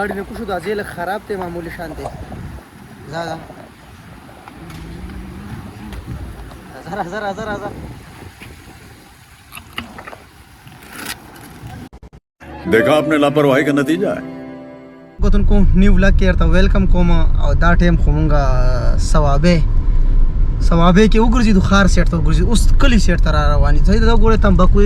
गाड़ी में कुछ दाजेल खराब थे मामूली शान थे ज़्यादा ज़रा ज़रा ज़रा ज़रा देखा आपने लापरवाही का नतीजा है गोतन को न्यू व्लॉग के अर्थ वेलकम कोमा और दा टाइम खोमंगा सवाबे के उगुरजी दुखार सेट तो उगुरजी उस कली सेट तरा रवानी सही तो गोरे तंबाकू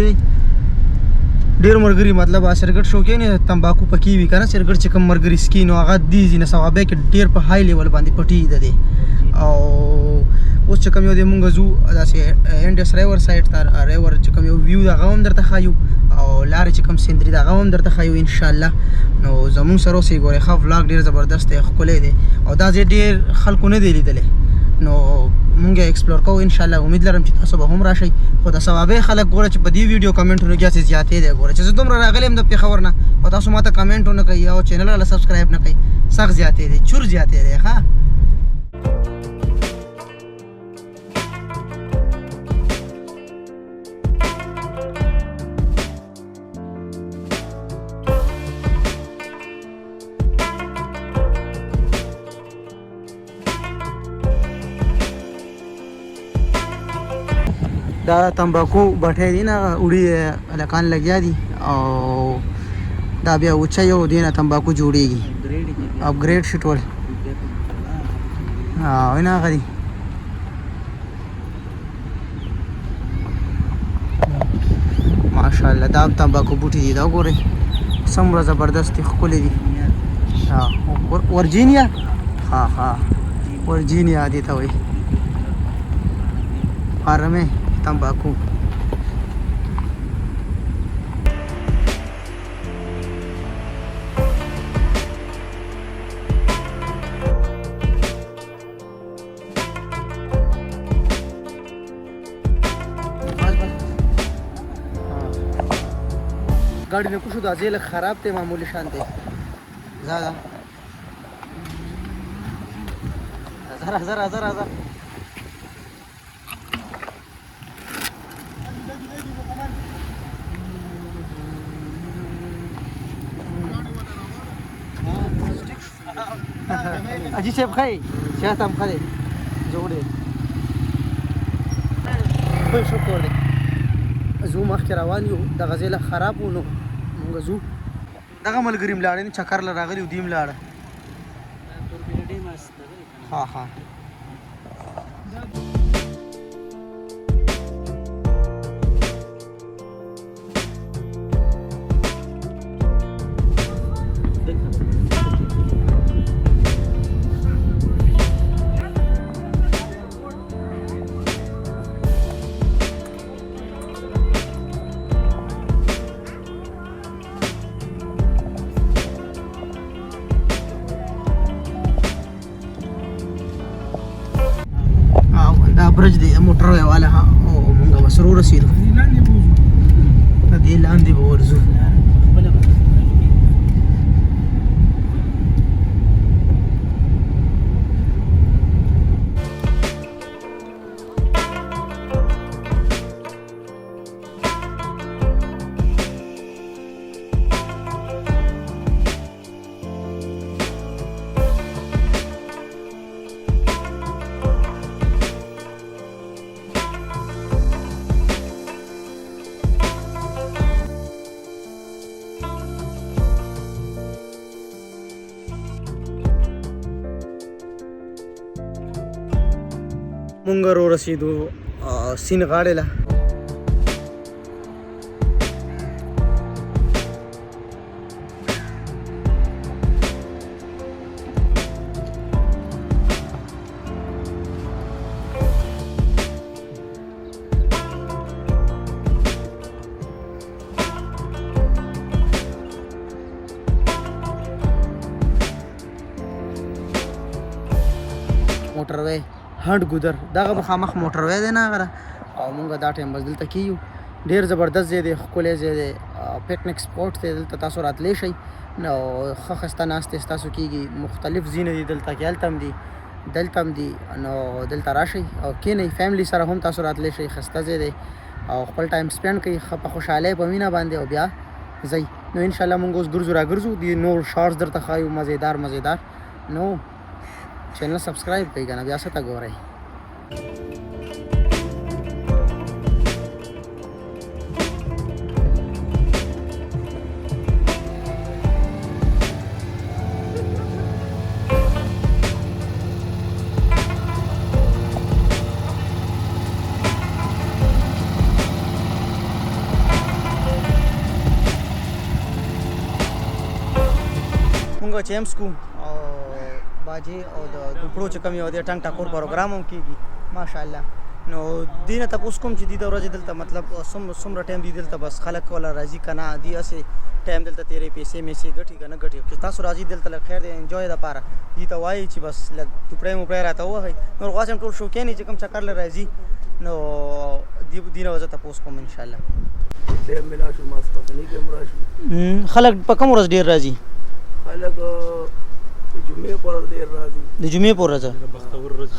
ډیر مرګري مطلب سرګټ شوکې نه تمباکو پکې وی کنه سرګټ چې کم مرګري سکین او هغه دي نه ثوابه کې ډیر په های لیول باندې پټي ده او اوس چې کوم یو د مونږ زو داسې انډس ریور سایت تر ریور چې کوم یو ویو دا غوم درته خایو او لارې چې کوم سندري دا غوم درته خایو ان شاء الله نو زمون سره اوسې ګوره خو ولاګ ډیر زبردست دی خولې دی او دا ډیر خلکو نه دی لیدلې نو مونږه ایکسپلور کوو ان شاء الله امید لرم چې تاسو به هم راشئ خو د ثوابه خلک ګوره چې په دې ویډیو کمنټونو کې څه زیاتې دی ګوره چې زه دومره راغلی یم د پیښور نه او تاسو ماته کمنټونه کوي او چینل له سبسکرایب نه کوي سخت زیاتې دی چور زیاتې دی ښه دا تمباکو بټې دي نه وړي الکان لګیا دي او دا بیا اوچا یو دینه تمباکو جوړیږي اپګریډ شټول وینا غري ماشاءالله دا تمباکو بوټي دي دا ګوري څومره زبردست ښکلي دي ورجینیا ها ورجینیا دي ته وایي فارمه تمباکو गाड़ी में कुछ दाजेल खराब थे मामूली शान थे ज़्यादा ज़रा ज़रा ज़रा ज़रा अजी सेब खाई शायद हम खा दे जोड़े कोई शुक्र दे زو مخکې روان یو د غزیله خراب ونو مونږ زو دغه ملګریم لاړې چکر ل راغلی و دیم لاړه ها برج دی موټر والا ها او مونږ وسرو رسیدو دې لاندې به ورځو مونږ رسیدو سین غاړې له موټر وې هند ګودر دغه مخامخ موټر وې دی نه غره او مونږ دا ټایم بس دلته کیو ډیر زبردست ځای دی ښکلی ځای دی پکنیک سپاټ دی دلته تاسو راتلی شئ نو ښه ښایسته ناستې ستاسو کېږي مختلف ځایونه دي دلته کې هلته هم دي دلته هم دي نو دلته راشئ او کښېنئ فیملی سره هم تاسو راتلی شئ ښایسته ځای دی او خپل ټایم سپینډ کوئ ښه په خوشحالۍ په مینه باندې او بیا ځئ نو ان شاء الله مونږ اوس ګرځو را ګرځو دی نور شارټس درته خایو مزیدار نو چینل سبسکرایب کړئ کنه بیا څه تا ګورئ مونږ چې ایم سکو او باجی او د دوپړو چې کوم یو د ټنګ ټاکور پروګرام هم کیږي ماشاءالله نو دینه تاسو کوم چې د ورځې دلته مطلب څومره ټایم دی دلته بس خلک ولا راضي کنه دی اسه ټایم دلته تیرې پیسې میسي غټي کنه غټي چې تاسو راضي دلته خیر دی انجوای د پاره دي ته وایي چې بس لګ دوپړې مو پرې راته وای نو غواړم ټول شو کې نه چې کوم چکر ل راضي نو دینه وځه تاسو کوم ان شاء الله ملا شو ماستنی کې مرا شو خلک په کوم ورځ ډیر راضي خلک جمعې پر ډیر راضي د جمعې پر ورځ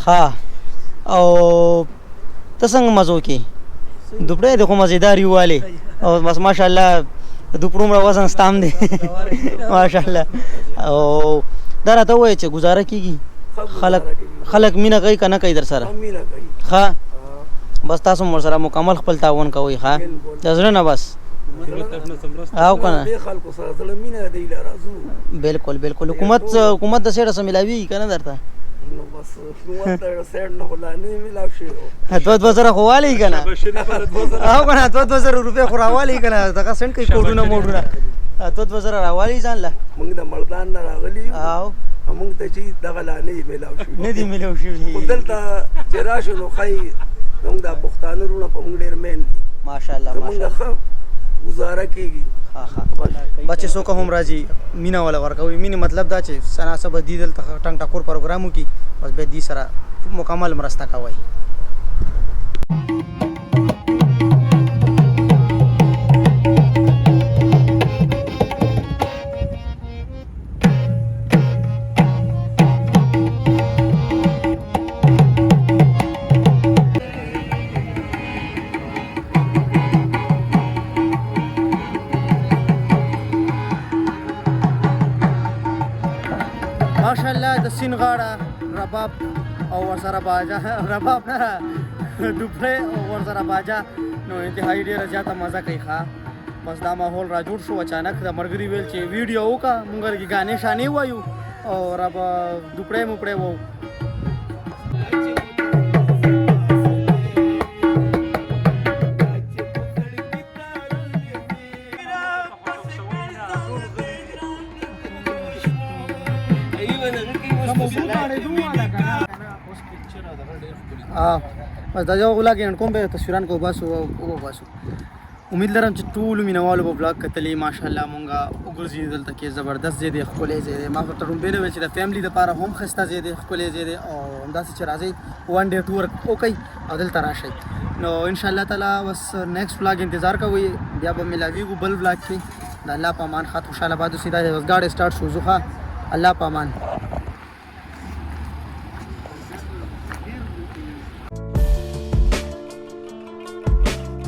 ها او ته څنګه مزو کې دوپړې د کوم مزیداری واله او بس ماشاءالله دوپړو مړه وزن ستام دی ماشاءالله او دا راته وایي چې گزاره کیږي خلک مینه کوي کنه کوي در سره مینه کوي ها بس تاسو مر سره مکمل خپل تعاون کوي ها ځره نه بس او کنه خلکو سره زړه مینه دی لرازو بالکل حکومت د سره سم ملاوي کنه درته نو بس حکومت ته سیر نه خلانه ملاو شي 2000 خوالی کنه او کنه 2000 روپے خوالی کنه دغه سنت کوي کوډونه موډونه 2000 راوالی ځان له موږ د ملدان نه راغلی او موږ ته چې دغه لانه ملاو شي نه دی ملاو شي دلته چې راشو نو خای موږ د پښتانه رونه په موږ ډیر مین دي ماشاءالله موږ گزاره کیږي ها بچې څوک هم راځي مینا ولا ورکوي مینه مطلب دا چې سنا سبا دی دلته ټنګ ټاکور پروګرامو کې بس به دې سره مکمل مرسته کوي ماشاءالله د سین غاړه رباب او ورسره باجا رباب نه دوپړې او ورسره باجا نو انتهایی ډیره زیاته مزه کوي ښه بس دا ماحول را جوړ شو اچانک د مرګري ویل چې ویډیو وکړه مونږ لږې ګانې شانې وایو او رب دوپړې موپړې وو بس دا یو غلا کې کوم به تصویران کو باسو او باسو امید لرم چې ټول مینوالو په بلاګ کتلې ماشاءالله مونږه وګرځي دلته کې زبردست زیاده خپلې زیاده ما ته روم بیل چې د فیملی لپاره هم خسته زیاده خپلې زیاده او همداسې چې راځي وان ډے ټور اوکي او دلته راشي نو ان شاء الله تعالی بس نیکسټ بلاګ انتظار کوئ بیا به ملاویږو بل بلاګ کې د الله په امان خاطر خوشاله باد سیدا د غاډه سٹارټ شو زخه الله په امان